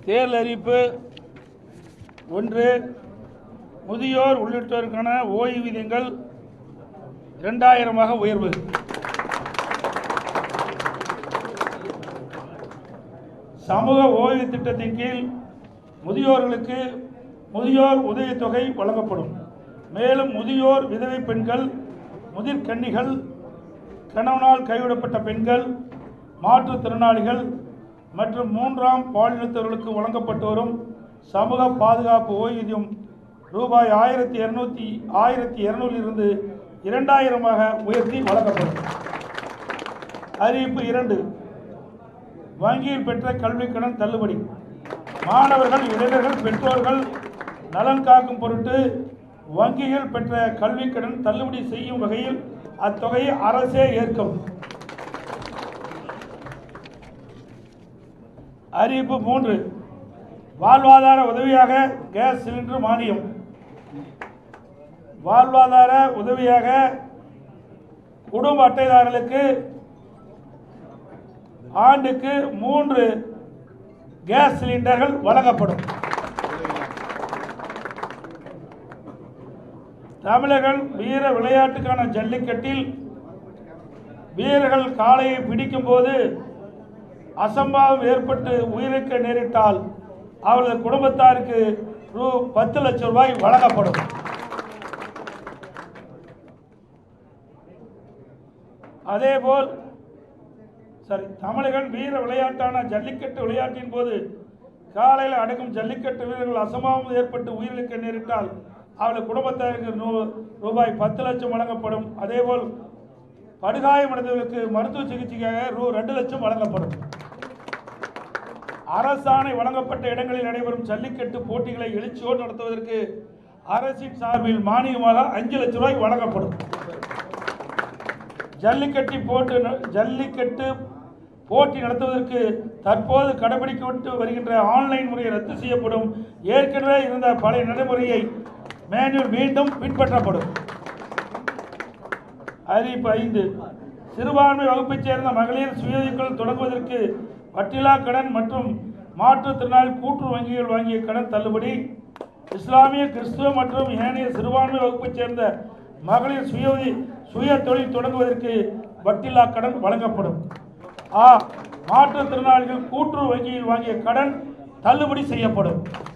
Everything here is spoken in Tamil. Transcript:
தேர்தல் அறிவிப்பு. 1. முதியோர் உள்ளிட்டோருக்கான ஓய்வூதியங்கள் 2000 உயர்வு. சமூக ஓய்வு திட்டத்தின் கீழ் முதியோர்களுக்கு முதியோர் உதவித்தொகை வழங்கப்படும். மேலும் முதியோர் விதவை பெண்கள், முதிர்கன்னிகள், கணவனால் கைவிடப்பட்ட பெண்கள், மாற்றுத்திறனாளிகள் மற்றும் 3ஆம் பாலினத்தவர்களுக்கு வழங்கப்பட்டு வரும் சமூக பாதுகாப்பு ஓய்வூதியம் ரூபாய் 1200 இருந்து 2000 உயர்த்தி வழங்கப்படும். அறிவிப்பு 2. வங்கியில் பெற்ற கல்விக்கடன் தள்ளுபடி. மாணவர்கள், இளைஞர்கள், பெற்றோர்கள் நலன் காக்கும் பொருட்டு வங்கிகள் பெற்ற கல்விக்கடன் தள்ளுபடி செய்யும் வகையில் அத்தொகையை அரசே ஏற்கும். அறிவிப்பு 3. வாழ்வாதார உதவியாக கேஸ் சிலிண்டர் மானியம். வாழ்வாதார உதவியாக குடும்ப அட்டைதாரர்களுக்கு ஆண்டுக்கு 3 கேஸ் சிலிண்டர்கள் வழங்கப்படும். தமிழர்கள் வீர விளையாட்டுக்கான ஜல்லிக்கட்டில் வீரர்கள் காளையை பிடிக்கும் போது அசம்பாவிதம் ஏற்பட்டு உயிரிழக்க நேரிட்டால் அவரது குடும்பத்தாருக்கு ரூ. 10 லட்சம் வழங்கப்படும். அதேபோல் தமிழகன் வீர விளையாட்டான ஜல்லிக்கட்டு விளையாட்டின் போது காலையில் அடக்கும் ஜல்லிக்கட்டு வீரர்கள் அசம்பாவிதம் ஏற்பட்டு உயிரிழக்க நேரிட்டால் அவரது குடும்பத்தாருக்கு ரூபாய் 10 லட்சம் வழங்கப்படும். அதேபோல் படுகாயமடைந்தவர்களுக்கு மருத்துவ சிகிச்சைக்காக ரூ. 2 லட்சம் வழங்கப்படும். அரசாணை வழங்கப்பட்ட இடங்களில் நடைபெறும் ஜல்லிக்கட்டு போட்டிகளை எழுச்சியோடு நடத்துவதற்கு அரசின் சார்பில் மானியமாக 5 லட்சம் வழங்கப்படும். ஜல்லிக்கட்டு போட்டி நடத்துவதற்கு தற்போது கடைபிடிக்கப்பட்டு வருகின்ற ஆன்லைன் முறை ரத்து செய்யப்படும். ஏற்கனவே இருந்த பழைய நடைமுறையை மேனுவல் மீண்டும் பின்பற்றப்படும். அறிவிப்பு 5. சிறுபான்மை வகுப்பைச் சேர்ந்த மகளிர் சுயஉதவிக்குழு தொடங்குவதற்கு வட்டிலா கடன் மற்றும் மாற்றுத்திறனாளி கூட்டுறவு வங்கிகள் வாங்கிய கடன் தள்ளுபடி. இஸ்லாமிய, கிறிஸ்துவ மற்றும் ஏனைய சிறுபான்மை வகுப்பைச் சேர்ந்த மகளிர் சுய தொழில் தொடங்குவதற்கு வட்டிலா கடன் வழங்கப்படும். மாற்றுத்திறனாளிகள் கூட்டுறவு வங்கியில் வாங்கிய கடன் தள்ளுபடி செய்யப்படும்.